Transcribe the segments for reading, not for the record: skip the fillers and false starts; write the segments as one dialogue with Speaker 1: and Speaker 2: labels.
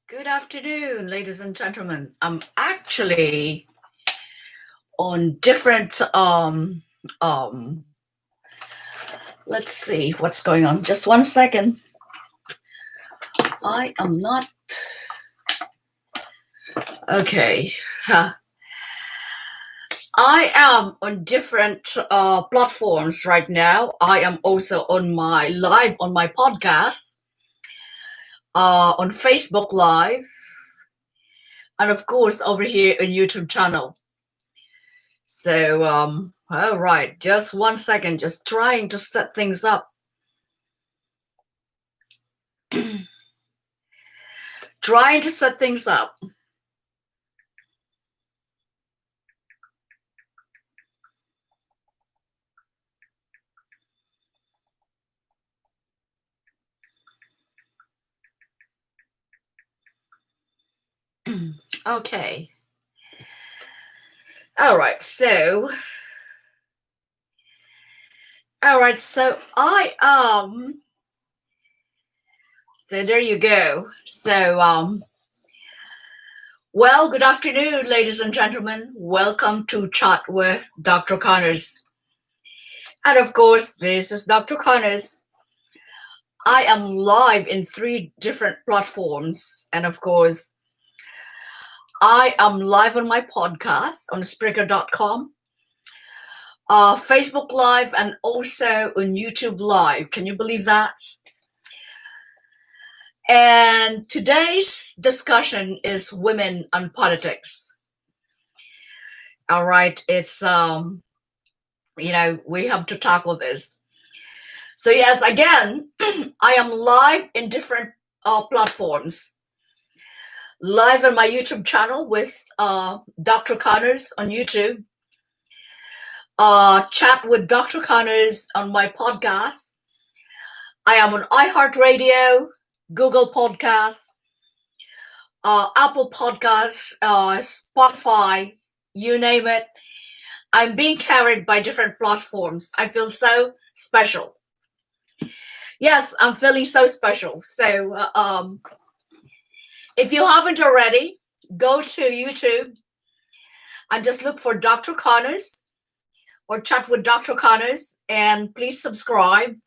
Speaker 1: Good afternoon, ladies and gentlemen. I'm actually on different um let's see what's going on. Just 1 second. I am not okay. Huh. I am on different platforms right now. I am also on my podcast, on Facebook Live, and of course over here on YouTube channel. So all right, just 1 second, just trying to set things up. Trying to set things up. Okay. All right. So so there you go. Well, good afternoon, ladies and gentlemen. Welcome to Chat with Dr. Connors. And of course, this is Dr. Connors. I am live in 3 different platforms. And of course, I am live on my podcast on Spreaker.com, Facebook Live, and also on YouTube Live. Can you believe that? And today's discussion is women and politics. All right, it's we have to tackle this. So yes, again, I am live in different platforms. Live on my YouTube channel with Dr. Connors on YouTube. Chat with Dr. Connors on my podcast. I am on iHeartRadio, Google Podcasts, Apple Podcasts, Spotify, you name it. I'm being carried by different platforms. I feel so special. Yes, I'm feeling so special. So if you haven't already, go to YouTube and just look for Dr. Connors or Chat with Dr. Connors, and please subscribe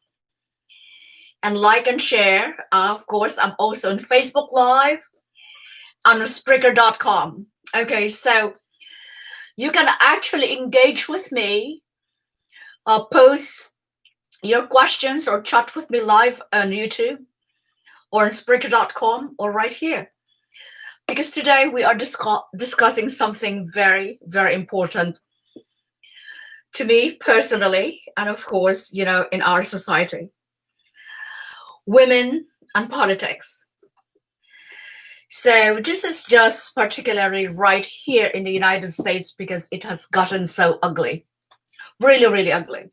Speaker 1: and like and share. Of course, I'm also on Facebook Live and on Spreaker.com. Okay, so you can actually engage with me, post your questions or chat with me live on YouTube or on Spreaker.com or right here. Because today we are discussing something very, very important to me personally, and of course, in our society. Women and politics. So this is just particularly right here in the United States because it has gotten so ugly. Really, really ugly.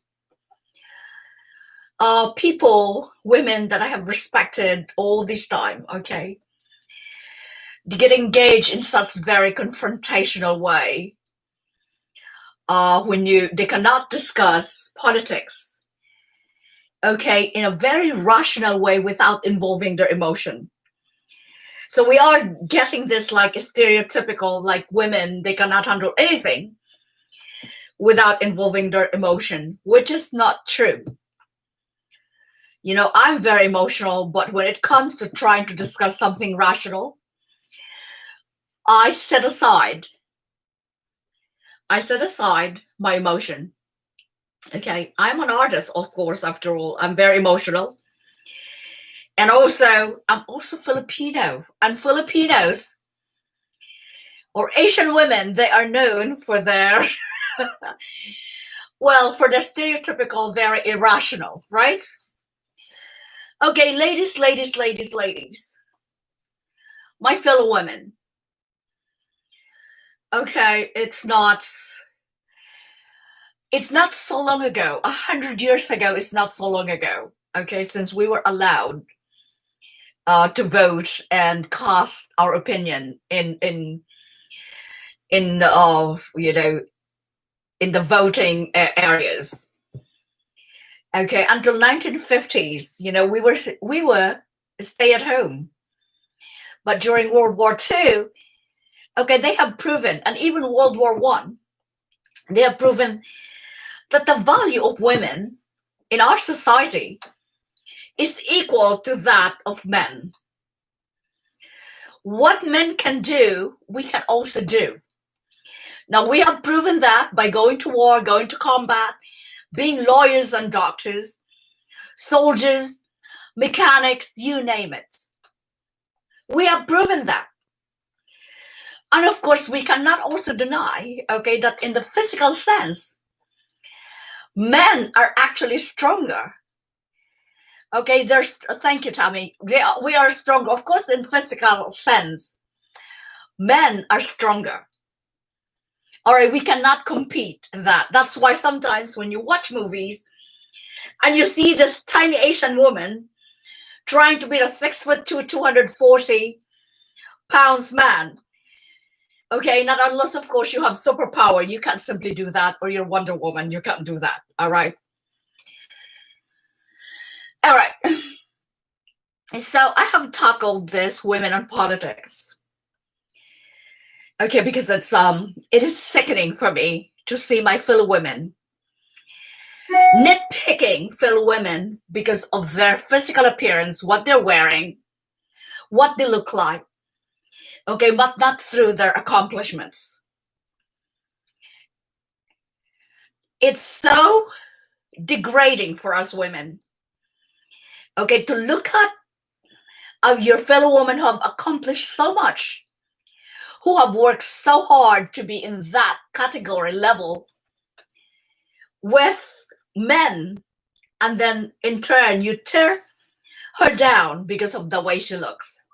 Speaker 1: People, women that I have respected all this time, okay, they get engaged in such very confrontational way when they cannot discuss politics, okay, in a very rational way without involving their emotion. So we are getting this like stereotypical, like women, they cannot handle anything without involving their emotion, which is not true. I'm very emotional, but when it comes to trying to discuss something rational, I set aside my emotion. Okay, I'm an artist, of course, after all. I'm very emotional. And I'm also Filipino. And Filipinos or Asian women, they are known for their, for the stereotypical, very irrational, right? Okay, ladies, my fellow women. Okay, it's not so long ago. 100 years ago is not so long ago. Okay, since we were allowed to vote and cast our opinion in the voting areas. Okay, until 1950s, we were stay at home. But during World War II, okay, they have proven, and even World War One, they have proven that the value of women in our society is equal to that of men. What men can do, we can also do. Now, we have proven that by going to war, going to combat, being lawyers and doctors, soldiers, mechanics, you name it. We have proven that. And of course, we cannot also deny, okay, that in the physical sense, men are actually stronger. Okay, thank you, Tammy. We are stronger. Of course, in physical sense, men are stronger. All right, we cannot compete in that. That's why sometimes when you watch movies and you see this tiny Asian woman trying to beat a 6'2", 240 pounds man. Okay, not unless, of course, you have superpower. You can't simply do that, or you're Wonder Woman. You can't do that. All right. All right. So I have tackled this women and politics. Okay, because it is sickening for me to see my fellow women nitpicking fellow women because of their physical appearance, what they're wearing, what they look like. Okay, but not through their accomplishments. It's so degrading for us women. Okay, to look at your fellow women who have accomplished so much, who have worked so hard to be in that category level with men, and then in turn you tear her down because of the way she looks.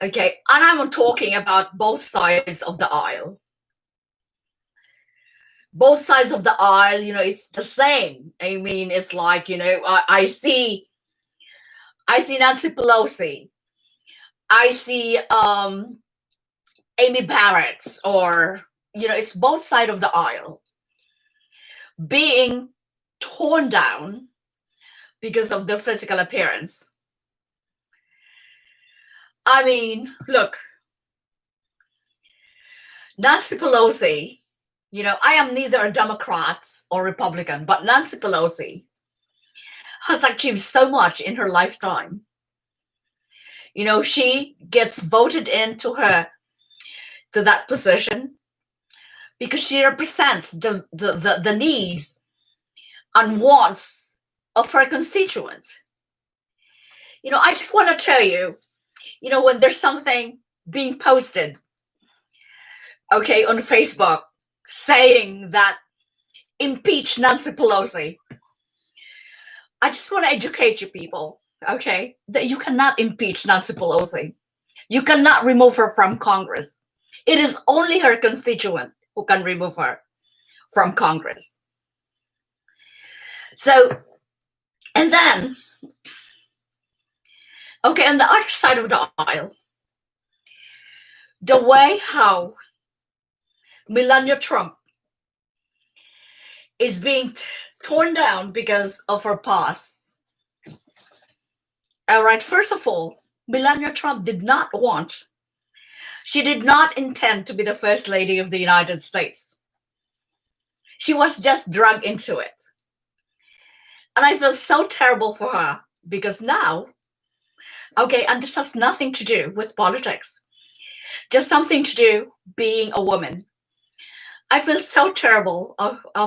Speaker 1: Okay, and I'm talking about both sides of the aisle. Both sides of the aisle, it's the same. I mean, it's like, I see Nancy Pelosi. I see Amy Barrett, or, it's both sides of the aisle being torn down because of their physical appearance. I mean, look, Nancy Pelosi, I am neither a Democrat or Republican, but Nancy Pelosi has achieved so much in her lifetime. She gets voted into that position because she represents the needs and wants of her constituents. I just want to tell you, when there's something being posted, okay, on Facebook saying that impeach Nancy Pelosi, I just want to educate you people, okay, that you cannot impeach Nancy Pelosi. You cannot remove her from Congress. It is only her constituent who can remove her from Congress. So, and then, okay, on the other side of the aisle, the way how Melania Trump is being torn down because of her past. All right, first of all, Melania Trump she did not intend to be the First Lady of the United States. She was just dragged into it. And I feel so terrible for her because now, okay, and this has nothing to do with politics, just something to do being a woman. I feel so terrible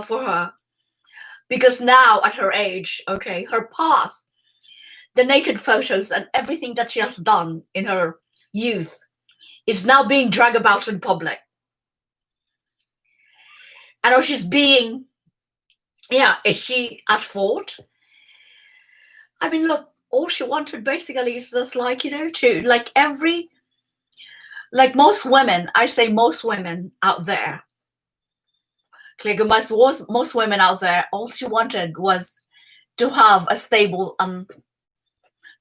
Speaker 1: for her because now at her age, okay, her past, the naked photos and everything that she has done in her youth is now being dragged about in public. I know she's being, is she at fault? I mean, look, all she wanted basically is just like, like most women, I say most women out there, most women out there, all she wanted was to have a stable and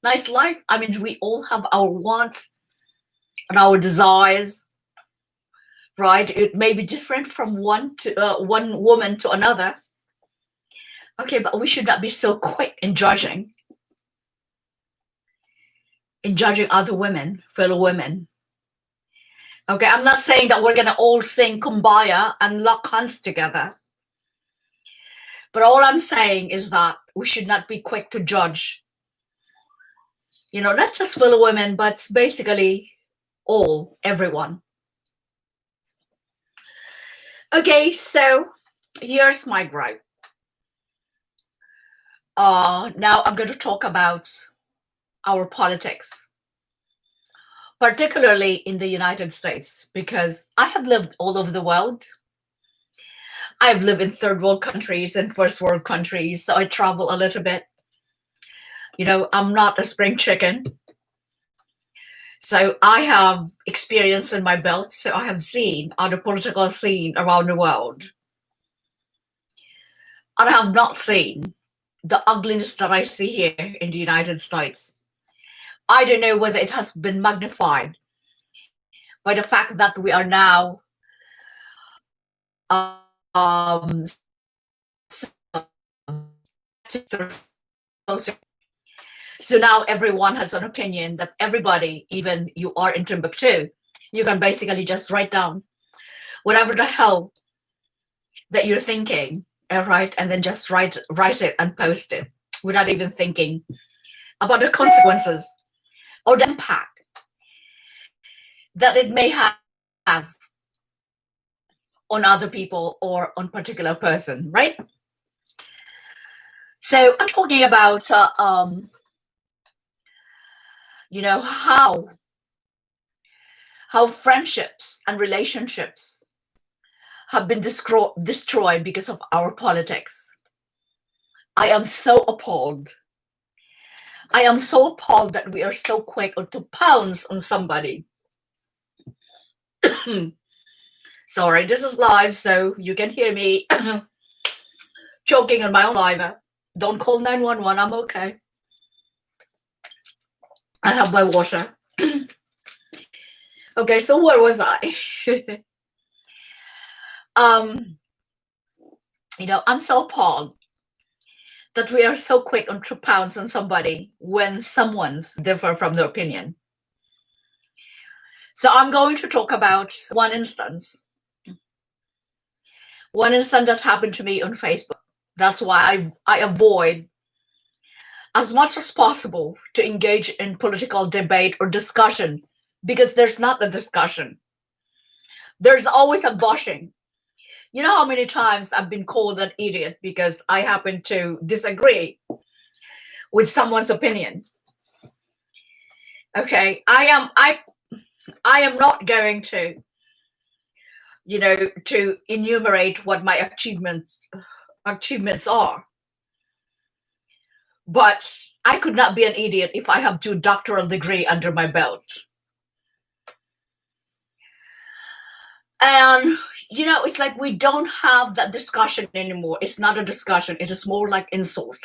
Speaker 1: nice life. I mean, we all have our wants and our desires, right? It may be different from one woman to another. Okay, but we should not be so quick in judging. in judging other women, fellow women. Okay, I'm not saying that we're gonna all sing Kumbaya and lock hands together. But all I'm saying is that we should not be quick to judge, not just fellow women, but basically everyone. Okay, so here's my gripe. Now I'm going to talk about our politics, particularly in the United States, because I have lived all over the world. I've lived in third world countries and first world countries, so I travel a little bit. I'm not a spring chicken. So I have experience in my belt, so I have seen the political scene around the world. And I have not seen the ugliness that I see here in the United States. I don't know whether it has been magnified by the fact that we are now so now everyone has an opinion that everybody, even you are in Timbuktu, you can basically just write down whatever the hell that you're thinking, right? And then just write it and post it without even thinking about the consequences or the impact that it may have on other people or on a person, right? So I'm talking about how friendships and relationships have been destroyed because of our politics. I am so appalled. I am so appalled that we are so quick to pounce on somebody. Sorry, this is live, so you can hear me choking on my own live. Don't call 911, I'm okay. I have my water. Okay, so where was I? I'm so appalled that we are so quick to pounce on somebody when someone's differ from their opinion. So I'm going to talk about one instance that happened to me on Facebook. That's why I avoid as much as possible to engage in political debate or discussion, because there's not a discussion. There's always a bashing. You know how many times I've been called an idiot because I happen to disagree with someone's opinion. Okay, I am not going to, to enumerate what my achievements are. But I could not be an idiot if I have 2 doctoral degrees under my belt. And, it's like we don't have that discussion anymore. It's not a discussion. It is more like insult.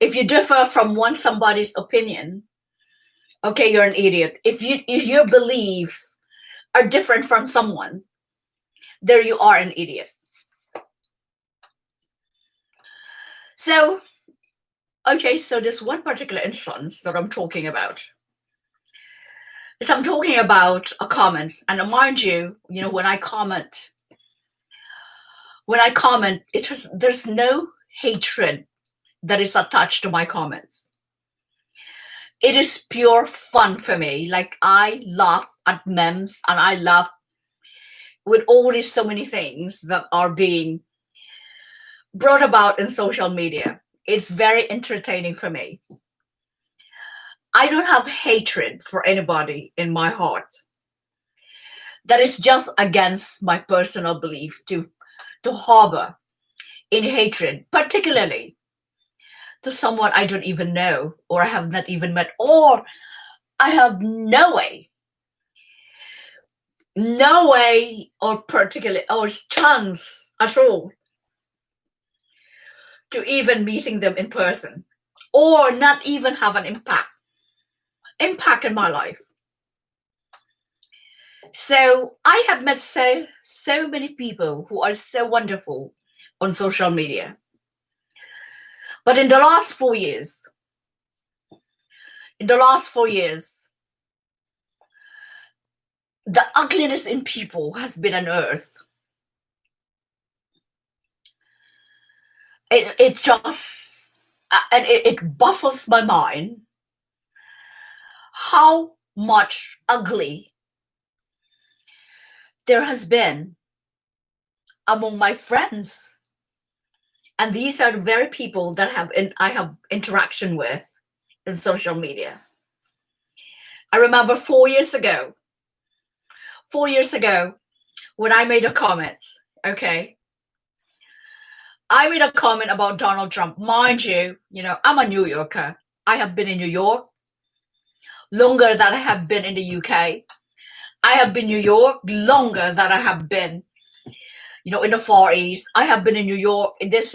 Speaker 1: If you differ from somebody's opinion, okay, you're an idiot. If your beliefs are different from someone's, there you are, an idiot. So, okay, so this one particular instance that I'm talking about is I'm talking about a comment. And mind you, when I comment, there's no hatred that is attached to my comments. It is pure fun for me. Like, I laugh at memes and I laugh with all these so many things that are being brought about in social media. It's very entertaining for me. I don't have hatred for anybody in my heart. That is just against my personal belief to harbor in hatred, particularly to someone I don't even know, or I have not even met, or I have no way or chance at all to even meeting them in person, or not even have an impact in my life. So I have met so many people who are so wonderful on social media. But in the last 4 years, In the last 4 years, the ugliness in people has been unearthed. It just, and it baffles my mind how much ugly there has been among my friends. And these are the very people that I have interaction with in social media. I remember 4 years ago, when I made a comment, okay? I made a comment about Donald Trump. Mind you, I'm a New Yorker. I have been in New York longer than I have been in the UK. I have been in New York longer than I have been, in the Far East. I have been in New York. This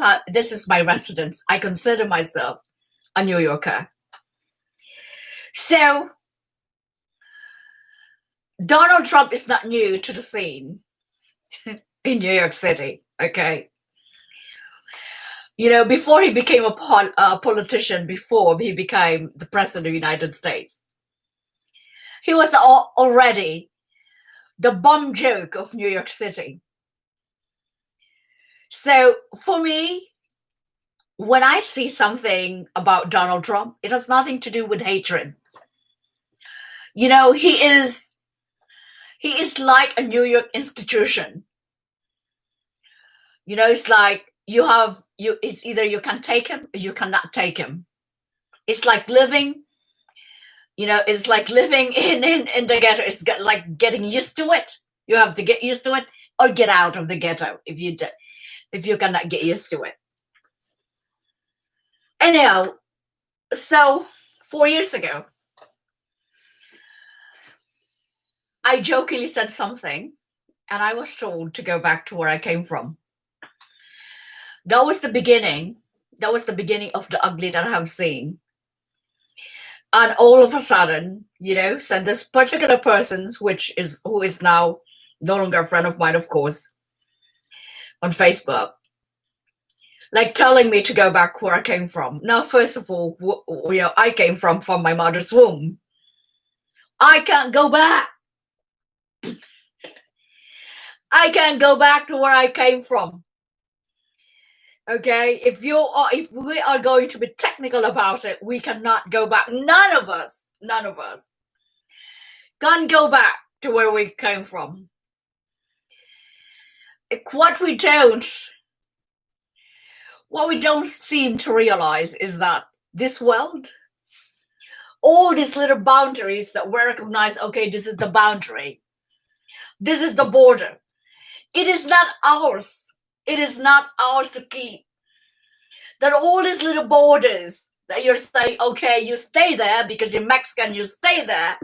Speaker 1: is my residence. I consider myself a New Yorker. So Donald Trump is not new to the scene in New York City, okay? Before he became a politician, before he became the president of the United States, he was already the bum joke of New York City. So for me, when I see something about Donald Trump, it has nothing to do with hatred. He is like a New York institution. It's like it's either you can take him or you cannot take him. It's like living, it's like living in the ghetto. It's like getting used to it. You have to get used to it or get out of the ghetto if you cannot get used to it. Anyhow, so 4 years ago, I jokingly said something, and I was told to go back to where I came from. That was the beginning. That was the beginning of the ugly that I have seen. And all of a sudden, send this particular person, who is now no longer a friend of mine, of course, on Facebook, like telling me to go back where I came from. Now, first of all, I came from my mother's womb. I can't go back. I can't go back to where I came from. Okay, if we are going to be technical about it, we cannot go back. None of us can go back to where we came from. What we don't seem to realize is that this world, all these little boundaries that we recognize, okay, this is the boundary, this is the border, it is not ours. It is not ours to keep. That all these little borders that you're saying, okay, you stay there because you're Mexican, you stay there,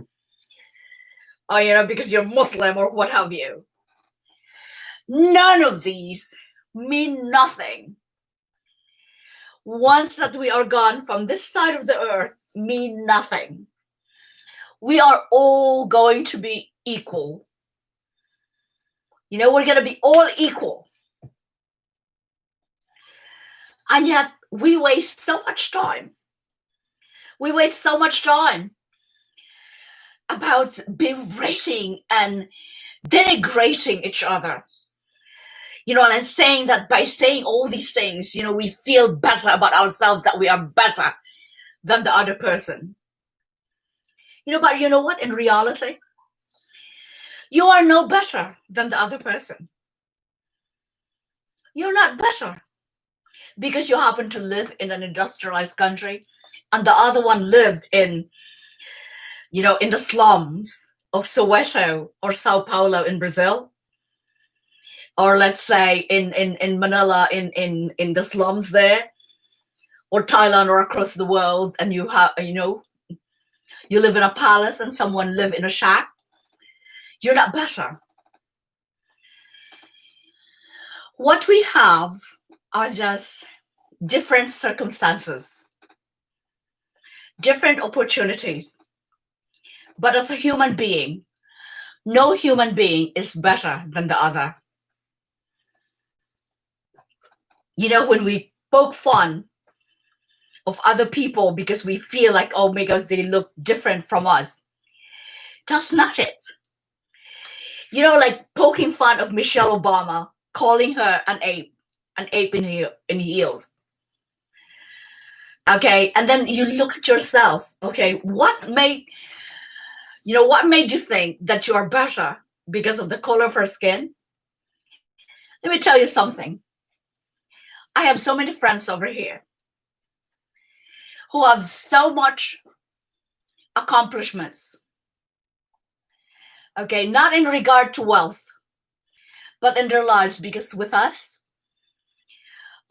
Speaker 1: or because you're Muslim or what have you. None of these mean nothing. Once that we are gone from this side of the earth, mean nothing. We are all going to be equal. We're going to be all equal. And yet we waste so much time. We waste so much time about berating and denigrating each other. And saying that by saying all these things, we feel better about ourselves, that we are better than the other person. But you know what? In reality, you are no better than the other person. You're not better because you happen to live in an industrialized country and the other one lived in the slums of Soweto or Sao Paulo in Brazil, or let's say in Manila in the slums there, or Thailand, or across the world, and you have you live in a palace and someone live in a shack. You're not better. What we have are just different circumstances, different opportunities. But as a human being, no human being is better than the other. When we poke fun of other people because we feel like, oh my gosh, they look different from us. That's not it. You know, like poking fun of Michelle Obama, calling her an ape in heels. Okay, and then you look at yourself. Okay, what made you think that you are better because of the color of her skin? Let me tell you something. I have so many friends over here who have so much accomplishments. Okay, not in regard to wealth, but in their lives, because with us,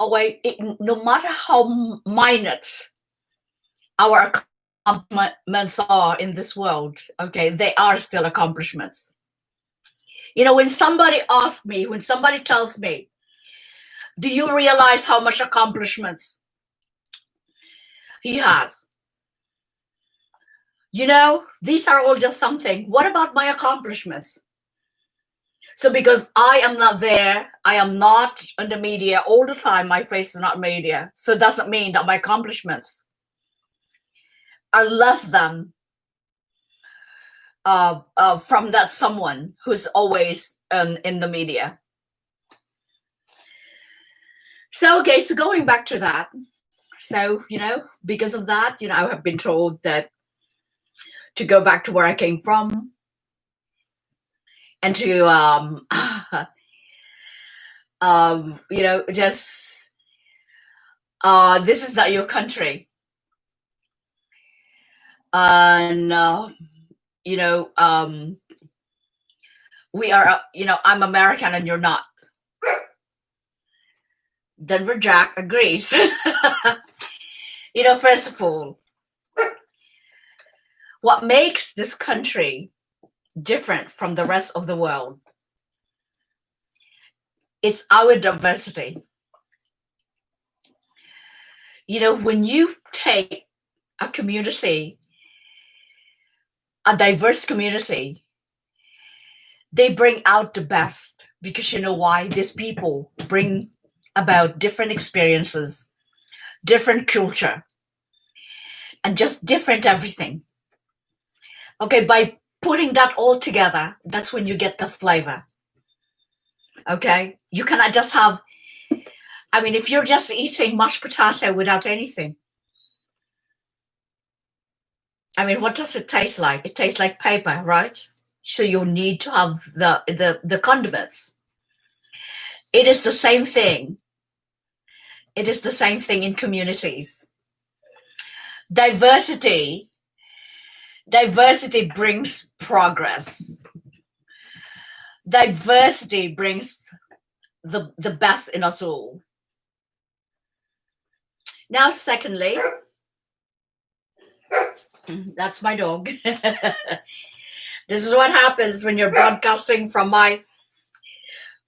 Speaker 1: no matter how minute our accomplishments are in this world, okay, they are still accomplishments. You know, when somebody tells me, do you realize how much accomplishments he has? You know, these are all just something. What about my accomplishments? So because I am not there, I am not in the media all the time, my face is not media. So it doesn't mean that my accomplishments are less than from that someone who's always in the media. So, okay, so going back to that. So, you know, because of that, you know, I have been told that to go back to where I came from and to, you know, just, this is not your country. And, you know, we are, you know, I'm American and you're not. Denver Jack agrees. You know, first of all, what makes this country different from the rest of the world, it's our diversity. You know, when you take a community, a diverse community, they bring out the best, because you know why? These people bring about different experiences, different culture, and just different everything. Okay, by putting that all together, that's when you get the flavor. Okay, you cannot just have, I mean, if you're just eating mashed potato without anything, I mean, what does it taste like? It tastes like paper, right? So you need to have the condiments. It is the same thing. It is the same thing in communities. Diversity brings progress. Diversity brings the best in us all. Now, secondly, that's my dog. This is what happens when you're broadcasting from my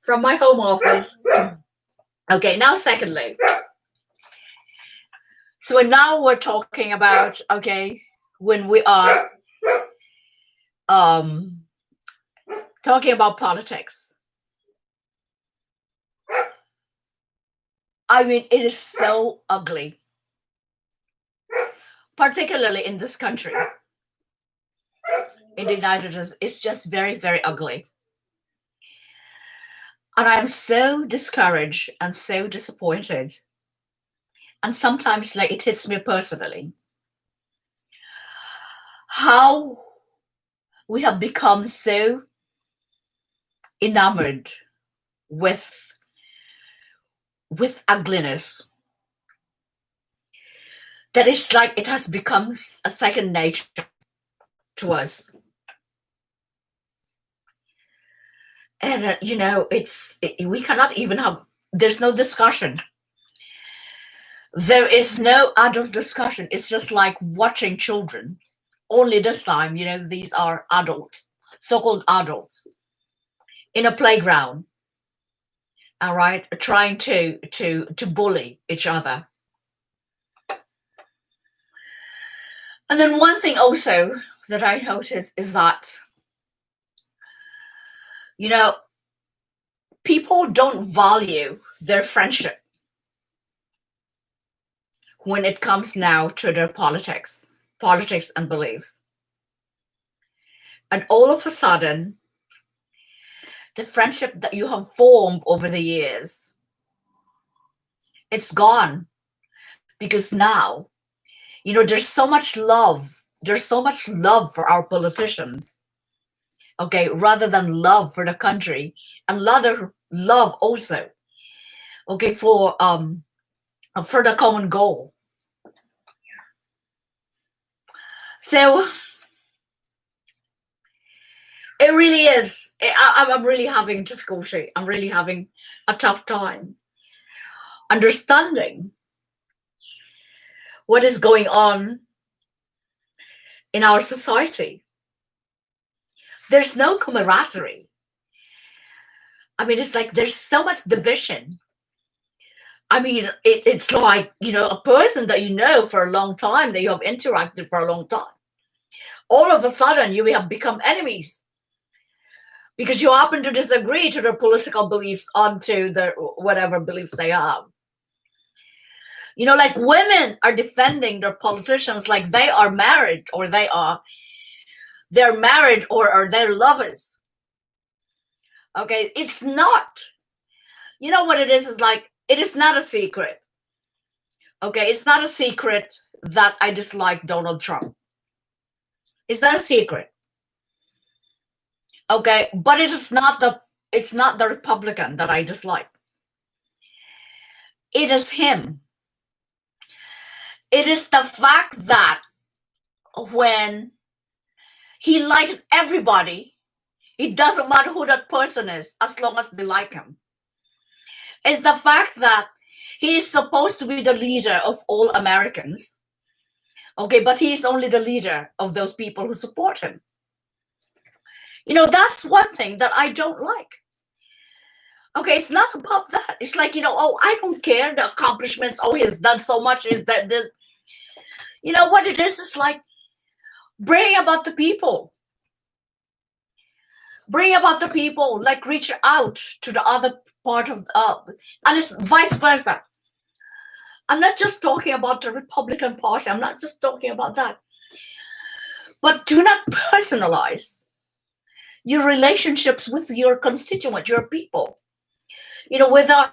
Speaker 1: home office. Okay, now secondly. So now we're talking about, okay, when we are talking about politics. I mean, it is so ugly, particularly in this country. In the United States, it's just very, very ugly. And I am so discouraged and so disappointed. And sometimes, like, it hits me personally. How we have become so enamored with ugliness that it's like it has become a second nature to us. And you know, we cannot even have, there's no discussion. There is no adult discussion. It's just like watching children. Only this time, you know, these are adults, so-called adults, in a playground, all right, trying to bully each other. And then one thing also that I noticed is that, you know, people don't value their friendship when it comes now to their politics and beliefs. And all of a sudden, the friendship that you have formed over the years, it's gone. Because now, there's so much love. There's so much love for our politicians. Okay, rather than love for the country, and love also, okay, for the common goal. So it really is. I'm really having difficulty. I'm really having a tough time understanding what is going on in our society. There's no camaraderie. I mean, it's like there's so much division. I mean, it's like, a person that you know for a long time, that you have interacted for a long time. All of a sudden, you have become enemies because you happen to disagree to their political beliefs onto their whatever beliefs they have. Like women are defending their politicians like they are married, or they're married, or are they're lovers. Okay, it's not. You know what it is like, it is not a secret. Okay, it's not a secret that I dislike Donald Trump. It's not a secret. Okay, but it's not the Republican that I dislike. It is him. It is the fact that when he likes everybody, it doesn't matter who that person is, as long as they like him. It's the fact that he is supposed to be the leader of all Americans. Okay, but he is only the leader of those people who support him. That's one thing that I don't like. Okay, it's not about that. It's like, I don't care the accomplishments. Oh, he has done so much. Is that the, what it is? It's like, bring about the people. Bring about the people, like reach out to the other part of, and it's vice versa. I'm not just talking about the Republican Party. I'm not just talking about that. But do not personalize your relationships with your constituent, your people. Whether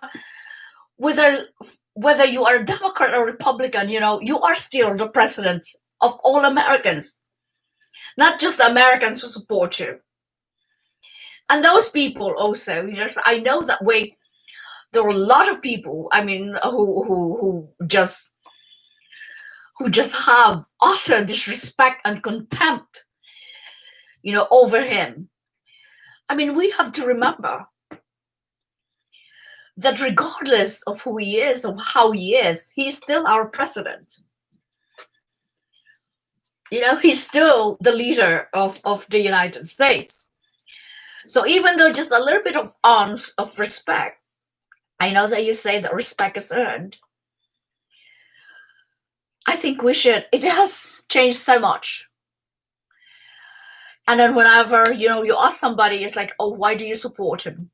Speaker 1: you are a Democrat or Republican, you are still the president of all Americans, not just the Americans who support you. And those people also, I know that there are a lot of people, I mean, who just have utter disrespect and contempt, over him. I mean, we have to remember that regardless of who he is, of how he is, he's still our president. He's still the leader of the United States. So even though just a little bit of ounce of respect, I know that you say that respect is earned. I think it has changed so much. And then whenever, you ask somebody, it's like, oh, why do you support him?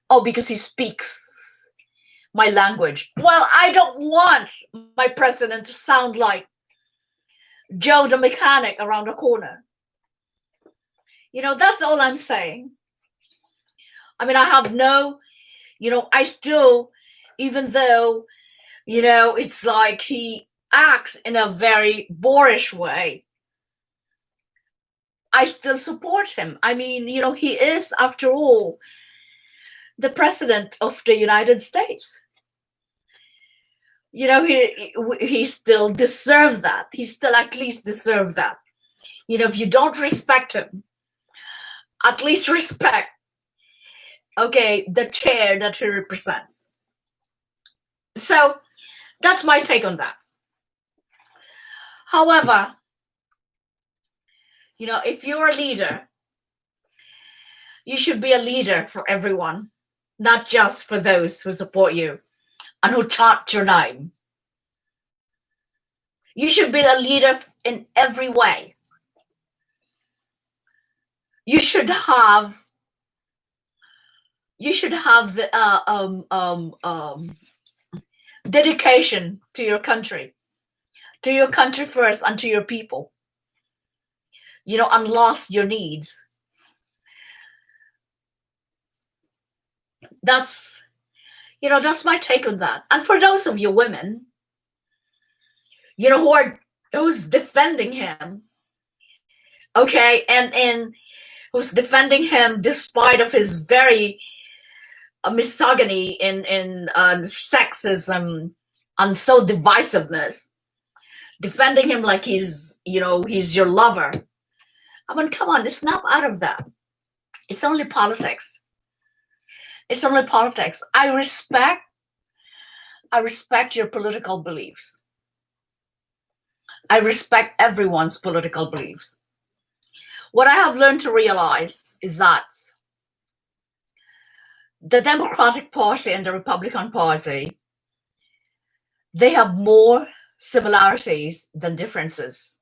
Speaker 1: Oh, because he speaks my language. Well, I don't want my president to sound like Joe the mechanic around the corner. That's all I'm saying. I mean, I have no, I still, even though, it's like he acts in a very boorish way, I still support him. I mean, he is, after all, the president of the United States. He still deserves that. He still at least deserves that. If you don't respect him, at least respect, okay, the chair that he represents. So that's my take on that. However, if you're a leader, you should be a leader for everyone, not just for those who support you and who chant your name. You should be a leader in every way. You should have the dedication to your country. to your country first and to your people, and lost your needs. That's, that's my take on that. And for those of you women, who's defending him, okay, and who's defending him despite of his very misogyny and sexism and so divisiveness, defending him like he's your lover. I mean, come on, it's not out of that. It's only politics. It's only politics. I respect your political beliefs. I respect everyone's political beliefs. What I have learned to realize is that the Democratic Party and the Republican Party, they have more similarities than differences.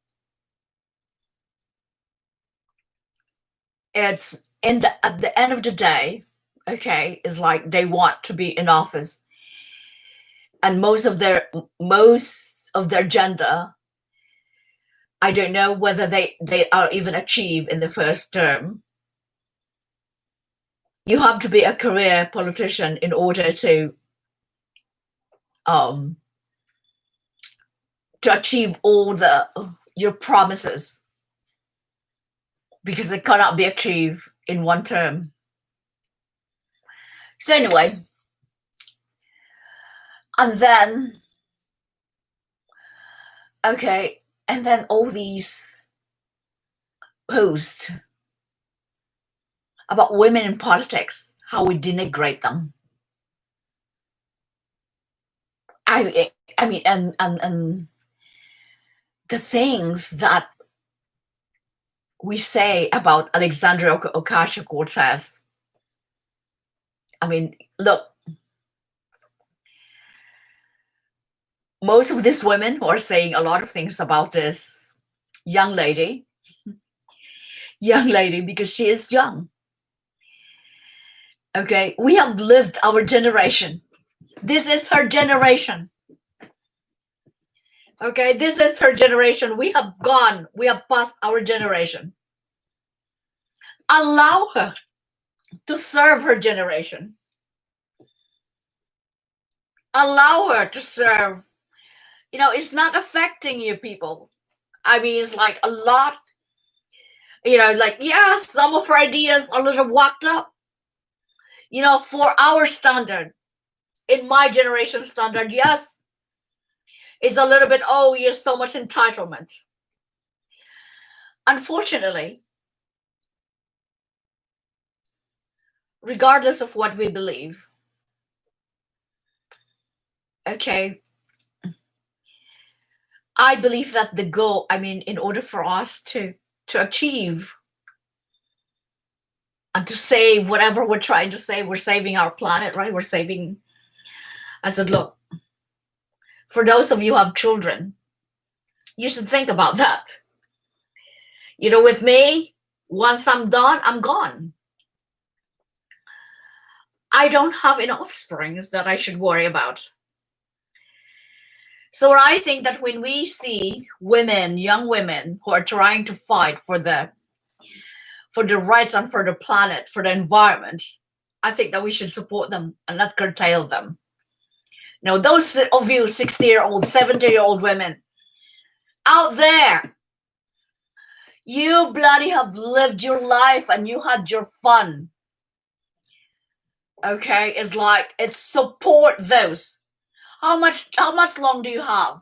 Speaker 1: It's at the end of the day, okay, is like they want to be in office, and most of their agenda, I don't know whether they are even achieved in the first term. You have to be a career politician in order to achieve all your promises, because it cannot be achieved in one term. So anyway, and then, okay, and then all these posts about women in politics, how we denigrate them. I mean, and the things that we say about Alexandria Ocasio-Cortez. I mean, look, most of these women who are saying a lot of things about this young lady, because she is young. Okay, we have lived our generation. This is her generation. Okay, this is her generation. We have passed our generation. Allow her to serve her generation. Allow her to serve. It's not affecting you people. I mean, it's like a lot, like, yes, some of her ideas are a little walked up. For our standard, in my generation standard, yes, it's a little bit, oh, you're so much entitlement. Unfortunately, regardless of what we believe, okay, I believe that the goal, I mean, in order for us to achieve and to save whatever we're trying to save, we're saving our planet, right? We're saving. I said, look, for those of you who have children, you should think about that. With me, once I'm done, I'm gone. I don't have enough offsprings that I should worry about. So I think that when we see women, young women who are trying to fight for the rights and for the planet, for the environment, I think that we should support them and not curtail them. Now, those of you 60-year-old, 70-year-old women out there, you bloody have lived your life and you had your fun. Okay, it's support those. How much long do you have?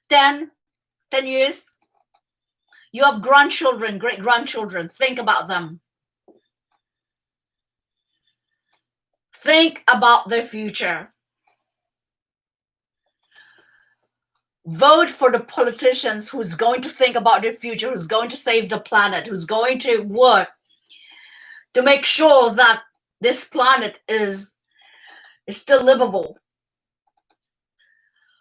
Speaker 1: 10 years? You have grandchildren, great-grandchildren. Think about them. Think about their future. Vote for the politicians who's going to think about their future, who's going to save the planet, who's going to work to make sure that this planet is still livable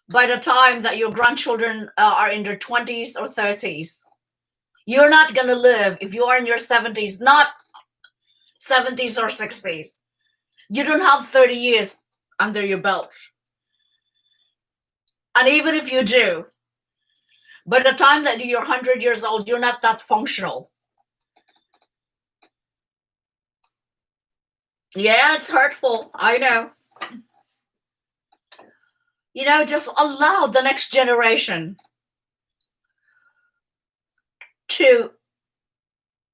Speaker 1: by the time that your grandchildren are in their 20s or 30s. You're not going to live, if you are in your 70s, not 70s or 60s. You don't have 30 years under your belt. And even if you do, By the time that you're 100 years old, you're not that functional. Yeah, it's hurtful. I know. Just allow the next generation to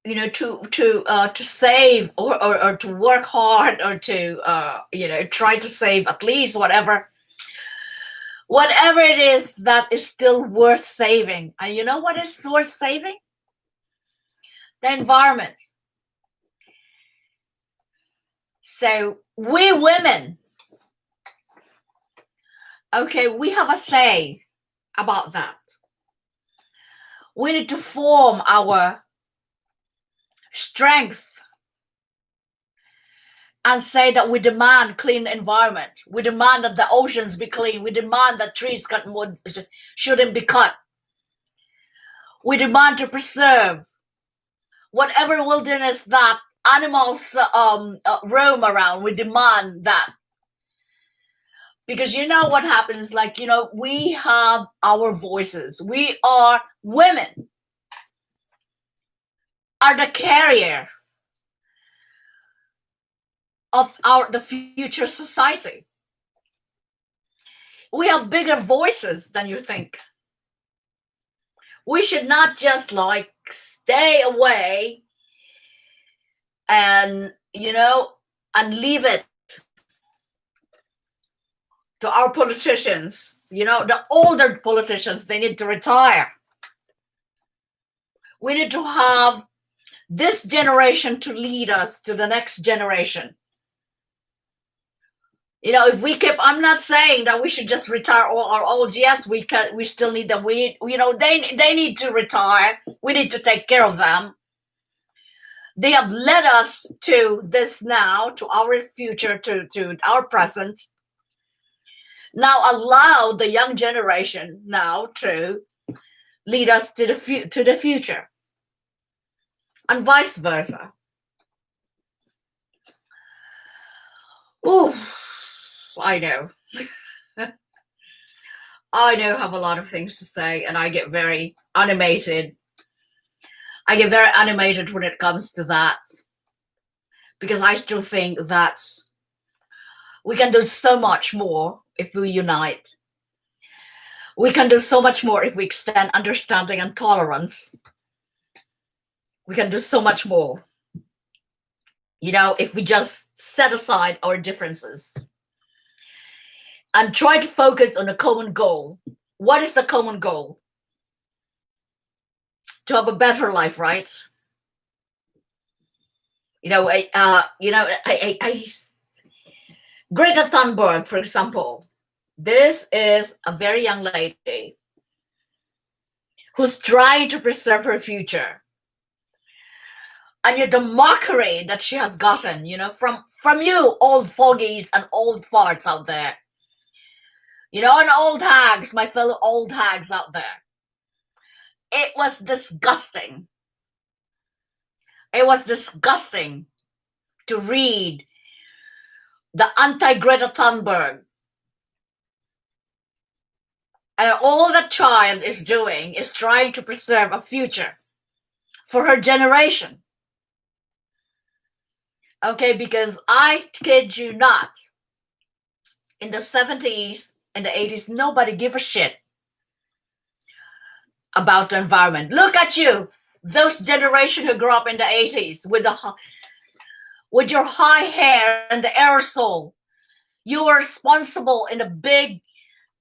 Speaker 1: to save, or to work hard, or to try to save at least whatever it is that is still worth saving. And you know what is worth saving? The environment. So we women, okay, we have a say about that. We need to form our strength and say that we demand clean environment. We demand that the oceans be clean. We demand that trees shouldn't be cut. We demand to preserve whatever wilderness that animals roam around. We demand that. Because you know what happens, we have our voices. We are women, are the carrier of the future society. We have bigger voices than you think. We should not just stay away and leave it to our politicians. The older politicians, they need to retire. We need to have this generation to lead us to the next generation. If we keep, I'm not saying that we should just retire all our olds. Yes, we still need them. We need, they need to retire. We need to take care of them. They have led us to this now, to our future, to our present. Now allow the young generation now to lead us to the future, and vice versa. Ooh, I know. I have a lot of things to say, and I get very animated. When it comes to that, because I still think that we can do so much more if we unite. We can do so much more if we extend understanding and tolerance. We can do so much more, if we just set aside our differences and try to focus on a common goal. What is the common goal? To have a better life, right? Greta Thunberg, for example, this is a very young lady who's trying to preserve her future. And the mockery that she has gotten, from you old fogies and old farts out there, and old hags, my fellow old hags out there. It was disgusting. It was disgusting to read the anti-Greta Thunberg. And all that child is doing is trying to preserve a future for her generation. Okay, because I kid you not, in the 70s and the 80s, nobody gave a shit about the environment. Look at you, those generation who grew up in the 80s with your high hair and the aerosol. You were responsible in a big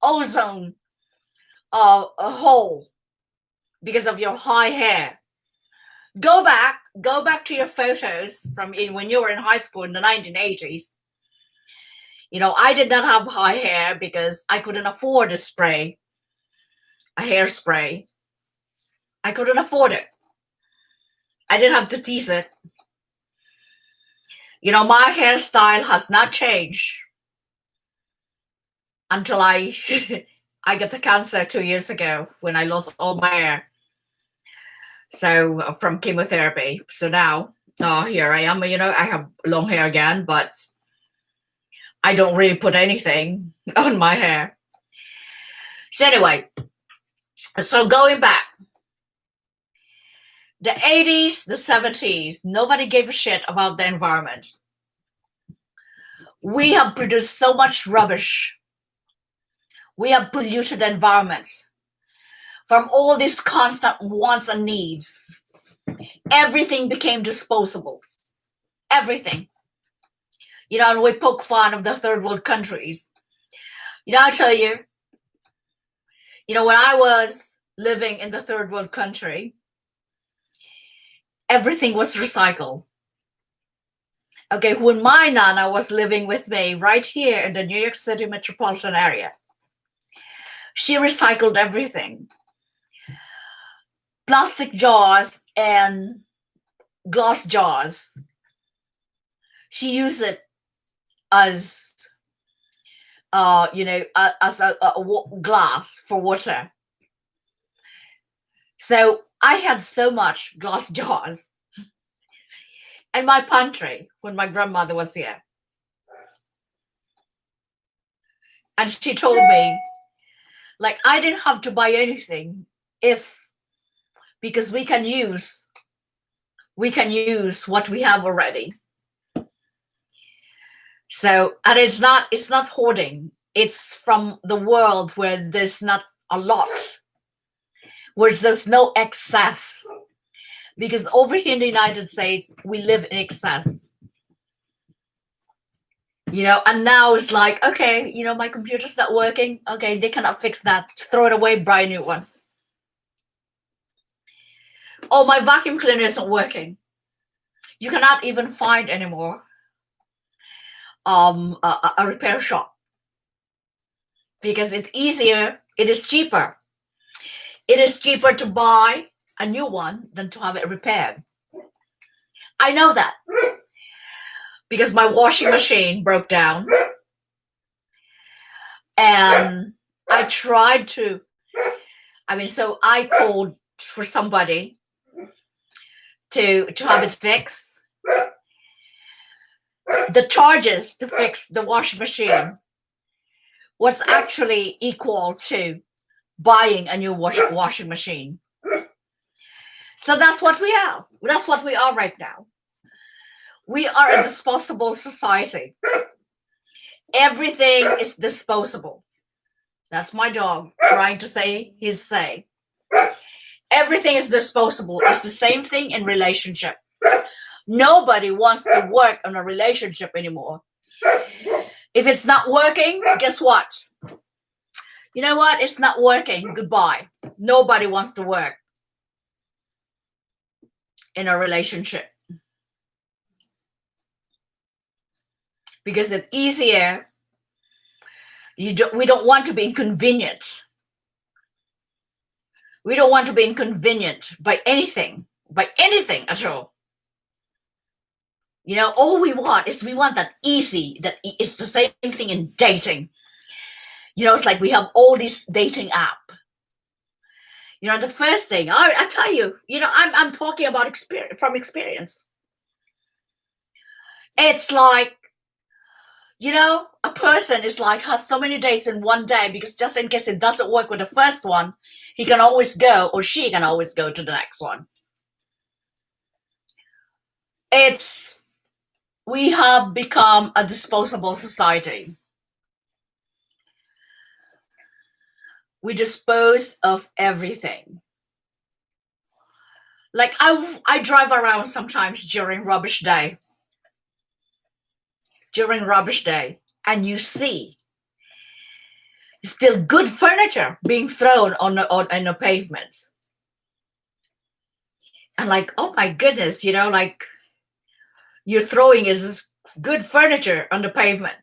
Speaker 1: ozone hole because of your high hair. Go back to your photos from when you were in high school in the 1980s. I did not have high hair because I couldn't afford a hairspray. I couldn't afford it. I didn't have to tease it. My hairstyle has not changed until I got the cancer 2 years ago when I lost all my hair. So from chemotherapy. So now, here I am, I have long hair again, but I don't really put anything on my hair. So anyway, So going back, the 80s, the 70s, nobody gave a shit about the environment. We have produced so much rubbish. We have polluted the environment from all these constant wants and needs. Everything became disposable. Everything. And we poke fun of the third world countries. I tell you, when I was living in the third world country, everything was recycled. Okay, when my Nana was living with me right here in the New York City metropolitan area, she recycled everything. Plastic jars and glass jars. She used it as, as a glass for water. So I had so much glass jars in my pantry when my grandmother was here. And she told me, like, I didn't have to buy anything because we can use what we have already. So, and it's not hoarding. It's from the world where there's not a lot, where there's no excess. Because over here in the United States, we live in excess. And now it's like, okay, my computer's not working. Okay, they cannot fix that. Throw it away, buy a new one. Oh, my vacuum cleaner isn't working. You cannot even find anymore a repair shop because it's easier. It is cheaper. It is cheaper to buy a new one than to have it repaired. I know that because my washing machine broke down and I tried to, so I called for somebody to have it fixed. The charges to fix the washing machine was actually equal to buying a new washing machine. So that's what we have. That's what we are right now. We are a disposable society. Everything is disposable. That's my dog trying to say his say. Everything is disposable. It's the same thing in relationship. Nobody wants to work on a relationship anymore. If it's not working, guess what? You know what? It's not working. Goodbye. Nobody wants to work in a relationship because it's easier. We don't want to be inconvenienced. We don't want to be inconvenienced by anything at all. All we want that easy, that it's the same thing in dating. It's like we have all these dating app. The first thing, I tell you, I'm talking about experience. It's like, a person is like, has so many dates in one day because just in case it doesn't work with the first one, he can always go, or she can always go to the next one. We have become a disposable society. We dispose of everything. Like I drive around sometimes during rubbish day. And you see still good furniture being thrown on the pavements. And like, oh my goodness, like you're throwing is good furniture on the pavement.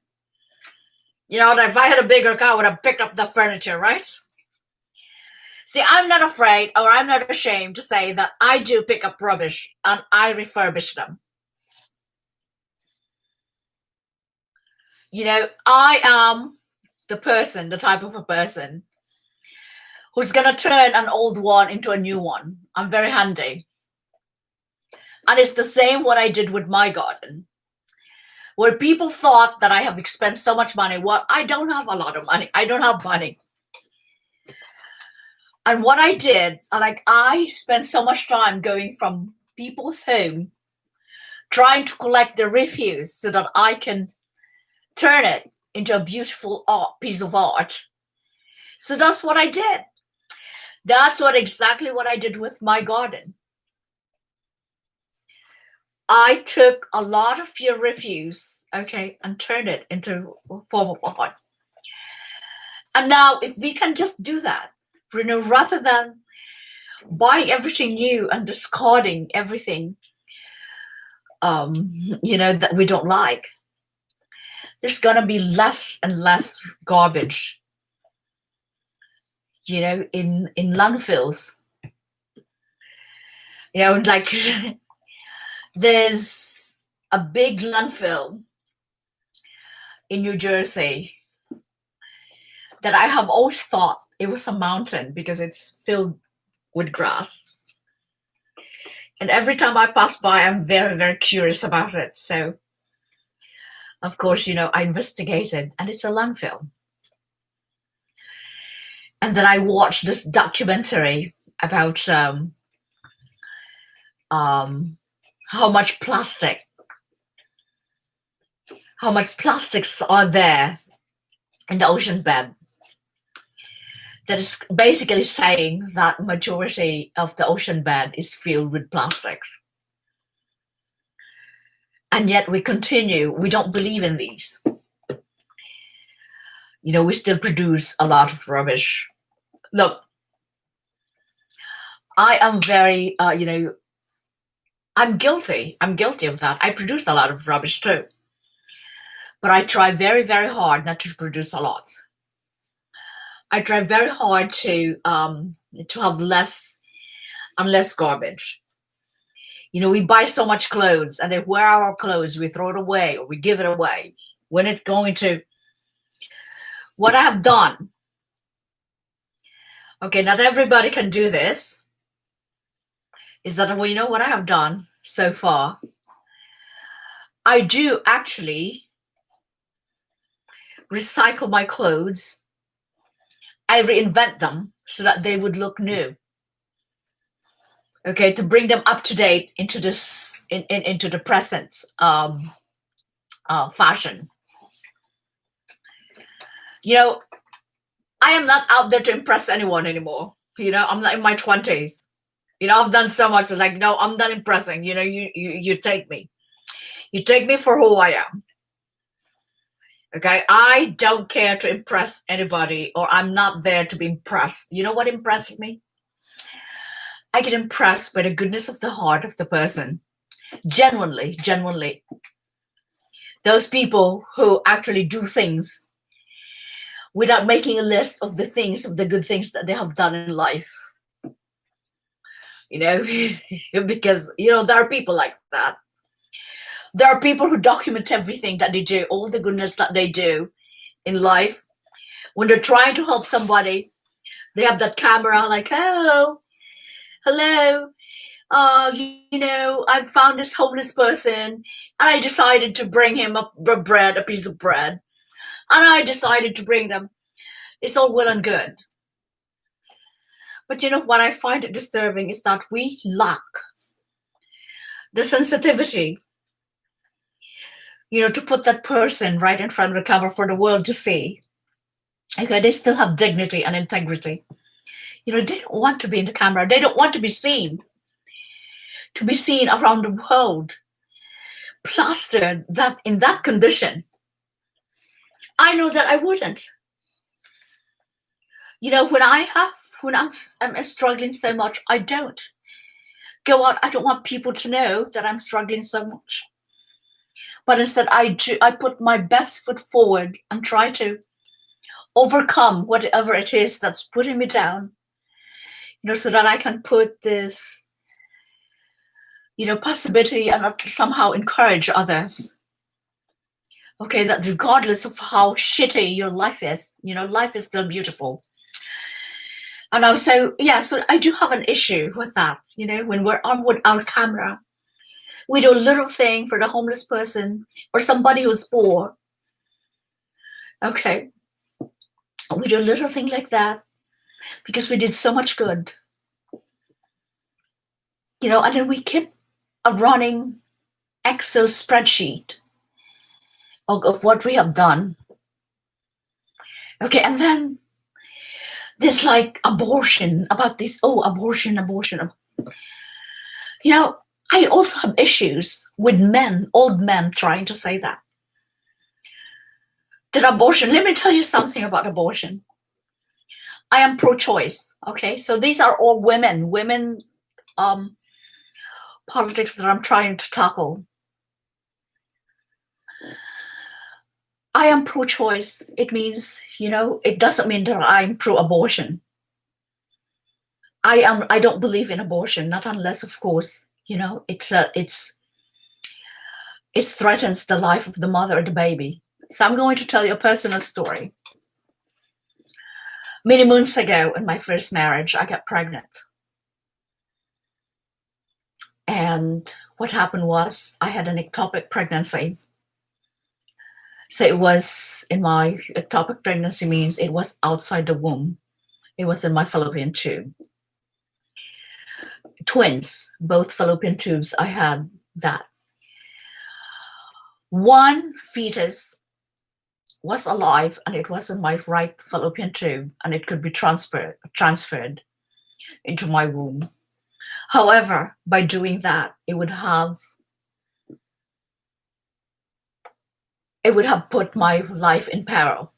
Speaker 1: If I had a bigger car, I would have picked up the furniture, right? See, I'm not afraid or I'm not ashamed to say that I do pick up rubbish and I refurbish them. I am the type of a person who's going to turn an old one into a new one. I'm very handy. And it's the same what I did with my garden, where people thought that I have spent so much money. Well, I don't have a lot of money. I don't have money. And what I did, I spent so much time going from people's home, trying to collect the refuse so that I can turn it into a beautiful piece of art. So that's what I did. That's exactly what I did with my garden. I took a lot of your refuse, okay, and turned it into a form of art. And now, if we can just do that, rather than buying everything new and discarding everything, that we don't like, there's gonna be less and less garbage, in landfills. Like there's a big landfill in New Jersey that I have always thought it was a mountain because it's filled with grass. And every time I pass by, I'm very, very curious about it. So, of course, I investigated, and it's a landfill. And then I watched this documentary about how much plastics are there in the ocean bed. That is basically saying that majority of the ocean bed is filled with plastics. And yet we continue, we don't believe in these. We still produce a lot of rubbish. Look, I am very, I'm guilty. I'm guilty of that. I produce a lot of rubbish too. But I try very, very hard not to produce a lot. I try very hard to have less and less garbage. We buy so much clothes, and if we wear our clothes, we throw it away or we give it away. When it's going to, what I have done, okay, not everybody can do this, is that, what I have done so far, I do actually recycle my clothes. I reinvent them so that they would look new. Okay, to bring them up to date into this into the present fashion. I am not out there to impress anyone anymore. I'm not in my 20s. I've done so much. Like, no, I'm not impressing. You take me. You take me for who I am. Okay, I don't care to impress anybody, or I'm not there to be impressed. You know what impresses me? I get impressed by the goodness of the heart of the person. Genuinely. Those people who actually do things without making a list of the good things that they have done in life. Because, there are people like that. There are people who document everything that they do, all the goodness that they do in life. When they're trying to help somebody, they have that camera like, oh, hello. I found this homeless person, and I decided to bring him a piece of bread. And I decided to bring them. It's all well and good. But what I find it disturbing is that we lack the sensitivity, to put that person right in front of the camera for the world to see. Okay, they still have dignity and integrity. They don't want to be in the camera. They don't want to be seen. To be seen around the world, plastered that in that condition. I know that I wouldn't. When I'm struggling so much, I don't go out. I don't want people to know that I'm struggling so much. But instead, I put my best foot forward and try to overcome whatever it is that's putting me down, so that I can put this, possibility and somehow encourage others. Okay, that regardless of how shitty your life is, life is still beautiful. And also, so I do have an issue with that, when we're on with our camera. We do a little thing for the homeless person or somebody who's poor. Okay. We do a little thing like that. because we did so much good, and then we keep a running Excel spreadsheet of what we have done. Okay, and then there's like abortion about this. Oh, abortion. I also have issues with old men trying to say that abortion. Let me tell you something about abortion. I am pro-choice. Okay, so these are all women politics that I'm trying to tackle. I am pro-choice. It means, it doesn't mean that I'm pro-abortion. I don't believe in abortion, not unless, of course, it threatens the life of the mother or the baby. So I'm going to tell you a personal story. Many months ago, in my first marriage, I got pregnant. And what happened was I had an ectopic pregnancy. So it was in my ectopic pregnancy means it was outside the womb. It was in my fallopian tube. Twins, both fallopian tubes, I had that. One fetus was alive and it was in my right fallopian tube and it could be transferred into my womb. However, by doing that, it would have put my life in peril.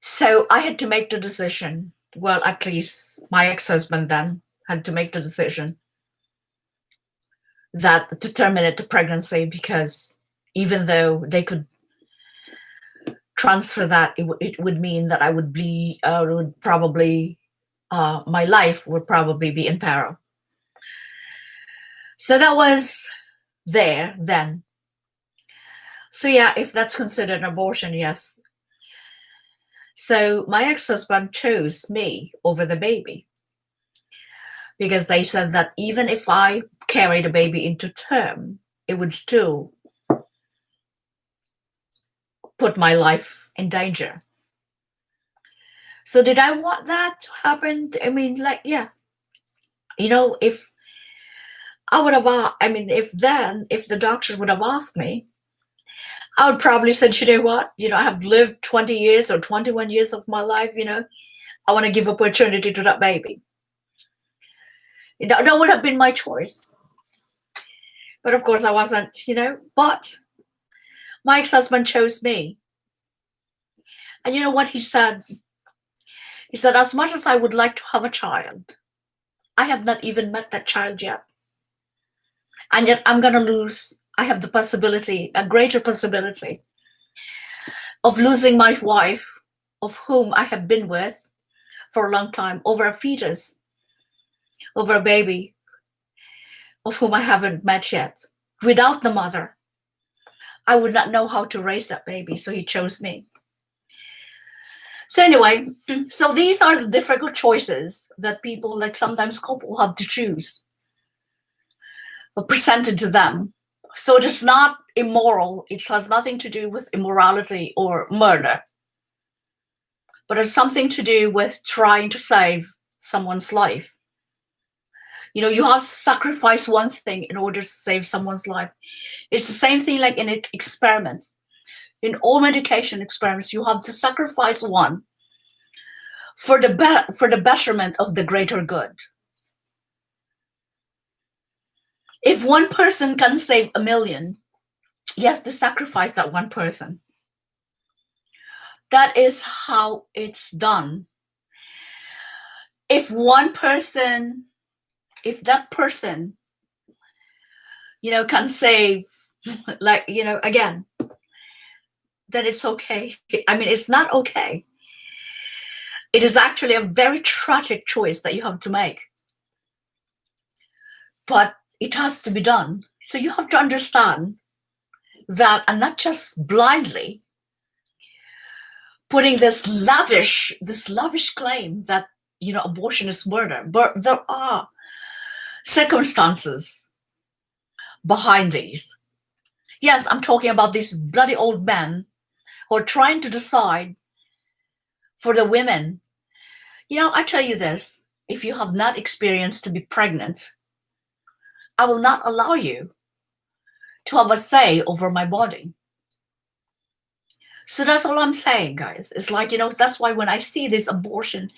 Speaker 1: So I had to make the decision. Well, at least my ex-husband then had to make the decision that to terminate the pregnancy, because even though they could transfer that, it would mean that I would be, my life would probably be in peril. So that was there then. So yeah, if that's considered an abortion, yes. So my ex-husband chose me over the baby because they said that even if I carried the baby into term, it would still put my life in danger. So did I want that to happen? I mean, yeah. If I would have, if the doctors would have asked me, I would probably say, you know what? I have lived 20 years or 21 years of my life, I want to give opportunity to that baby. That would have been my choice. But of course I wasn't, but my ex-husband chose me. And you know what he said? He said, as much as I would like to have a child, I have not even met that child yet. And yet I'm going to lose. I have the possibility, a greater possibility of losing my wife, of whom I have been with for a long time, over a fetus, over a baby, of whom I haven't met yet. Without the mother, I would not know how to raise that baby, so he chose me. So anyway, so these are the difficult choices that people, like sometimes couple, have to choose, presented to them. So it is not immoral. It has nothing to do with immorality or murder, but it's something to do with trying to save someone's life. You have to sacrifice one thing in order to save someone's life. It's the same thing like in experiments. In all medication experiments, you have to sacrifice one for the betterment of the greater good. If one person can save 1 million, yes, they sacrifice that one person. That is how it's done. If that person, can save, again, then it's okay. I mean, it's not okay. It is actually a very tragic choice that you have to make. But it has to be done. So you have to understand that, and not just blindly putting this lavish claim that, abortion is murder. But there are circumstances behind these. Yes, I'm talking about these bloody old men who are trying to decide for the women. I tell you this, if you have not experienced to be pregnant, I will not allow you to have a say over my body. So that's all I'm saying, guys. It's like, that's why when I see this abortion,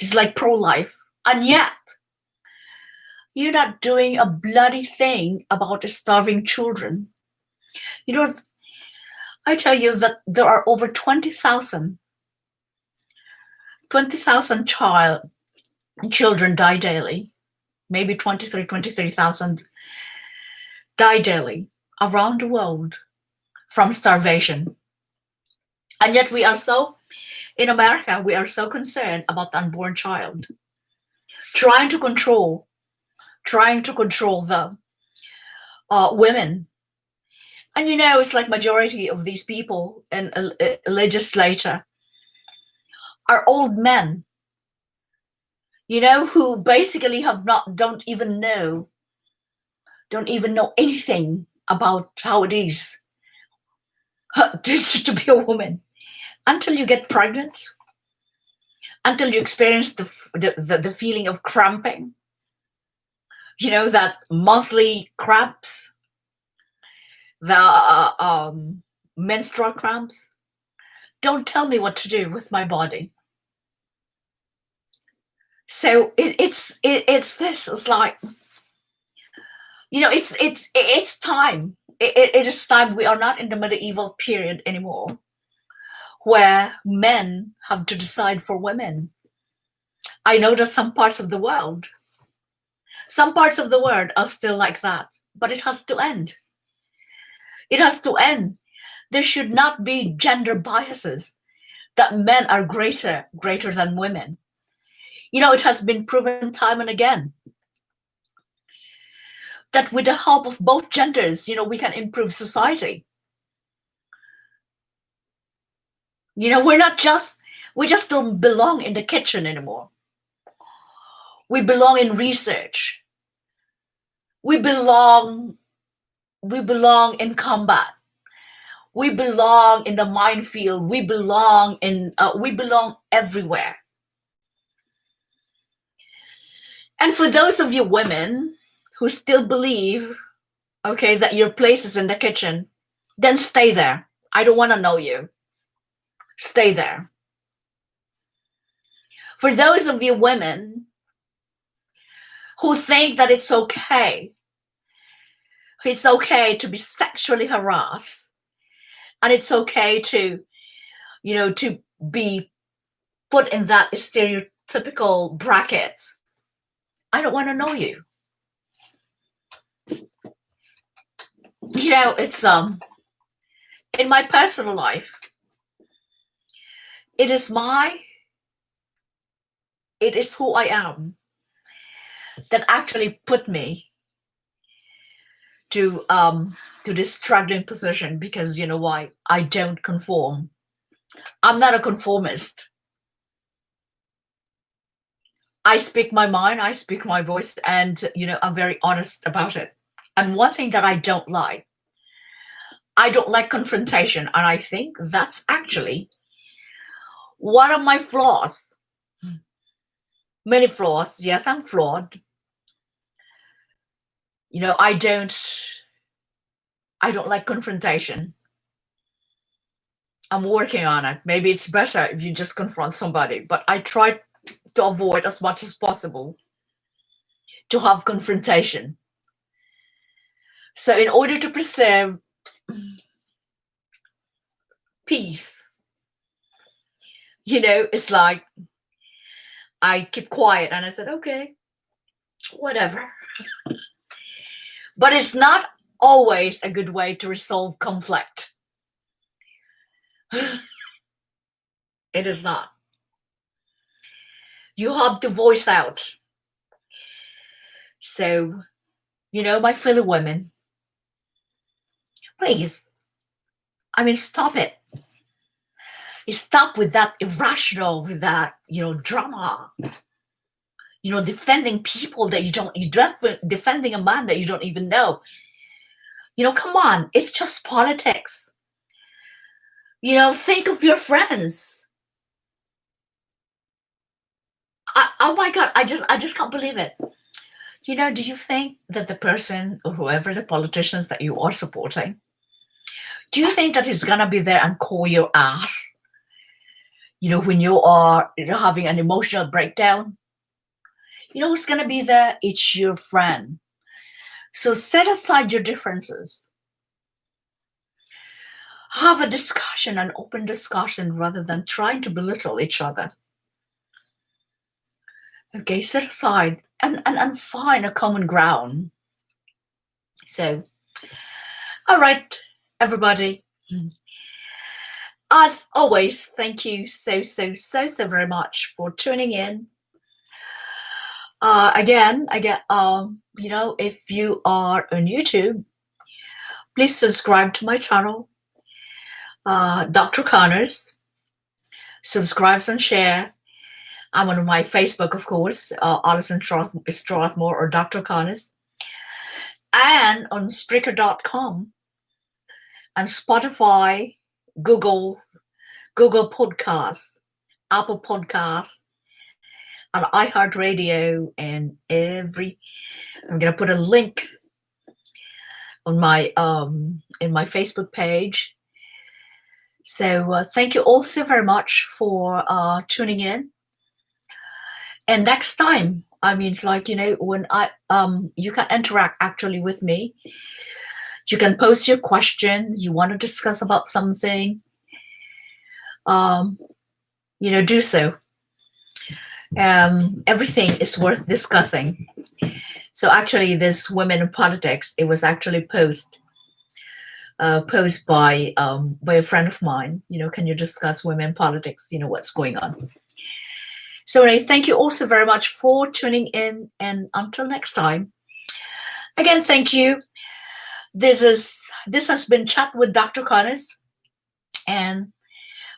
Speaker 1: it's like pro-life, and yet you're not doing a bloody thing about the starving children. I tell you that there are over 20,000 children die daily, maybe 23,000 die daily around the world from starvation. And yet in America, we are so concerned about the unborn child, trying to control the women. And it's like majority of these people in a legislature are old men, who basically don't even know anything about how it is to be a woman until you get pregnant, until you experience the feeling of cramping, that monthly cramps, the menstrual cramps. Don't tell me what to do with my body. So it's this. It's like, it's time. It is time. We are not in the medieval period anymore, where men have to decide for women. I know that some parts of the world are still like that, but it has to end. It has to end. There should not be gender biases that men are greater than women. It has been proven time and again that with the help of both genders, we can improve society. We just don't belong in the kitchen anymore. We belong in research. We belong in combat. We belong in the minefield. We belong everywhere. And for those of you women who still believe, okay, that your place is in the kitchen, then stay there. I don't want to know you. Stay there. For those of you women who think that it's okay to be sexually harassed, and it's okay to be put in that stereotypical brackets, I don't want to know you. It's in my personal life, it is who I am that actually put me to this struggling position, because you know why? I don't conform. I'm not a conformist. I speak my mind, I speak my voice, and I'm very honest about it. And one thing that I don't like confrontation, and I think that's actually one of my flaws. Many flaws. Yes, I'm flawed. I don't like confrontation. I'm working on it. Maybe it's better if you just confront somebody, but I try to avoid as much as possible to have confrontation. So in order to preserve peace, it's like I keep quiet and I said, okay, whatever. But it's not always a good way to resolve conflict. It is not. You have to voice out. So, my fellow women, please, stop it. Stop with that irrational, with that, drama. Defending people that defending a man that you don't even know. Come on, it's just politics. Think of your friends. Oh my God, I just can't believe it. You know, do you think that the person or whoever the politicians that you are supporting, do you think that he's gonna be there and call your ass? You know, when you are, you know, having an emotional breakdown, you know who's gonna be there? It's your friend. So set aside your differences. Have a discussion, an open discussion, rather than trying to belittle each other. Okay, set aside and find a common ground. So, all right, everybody. As always, thank you so very much for tuning in. Again, you know, if you are on YouTube, please subscribe to my channel, Dr. Connors. Subscribe and share. I'm on my Facebook, of course, Alison Strathmore or Dr. Connors, and on Spreaker.com and Spotify, Google Podcasts, Apple Podcasts, and iHeartRadio, and I'm gonna put a link on my in my Facebook page. So thank you all so very much for tuning in. And next time, I mean, it's like, you know, when you can interact actually with me. You can post your question. You want to discuss about something. You know, do so. Everything is worth discussing. So actually, this Women in Politics, it was actually posted by a friend of mine. You know, can you discuss women in politics? You know, what's going on. So anyway, thank you also very much for tuning in, and until next time. Again, thank you. This has been Chat with Dr. Connors, and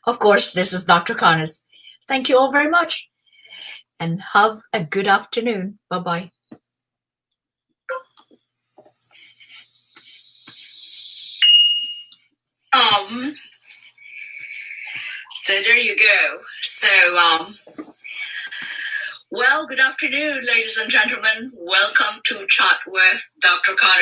Speaker 1: of course, this is Dr. Connors. Thank you all very much, and have a good afternoon. Bye-bye. So there you go. So, well, good afternoon, ladies and gentlemen. Welcome to Chat with Dr. Connors.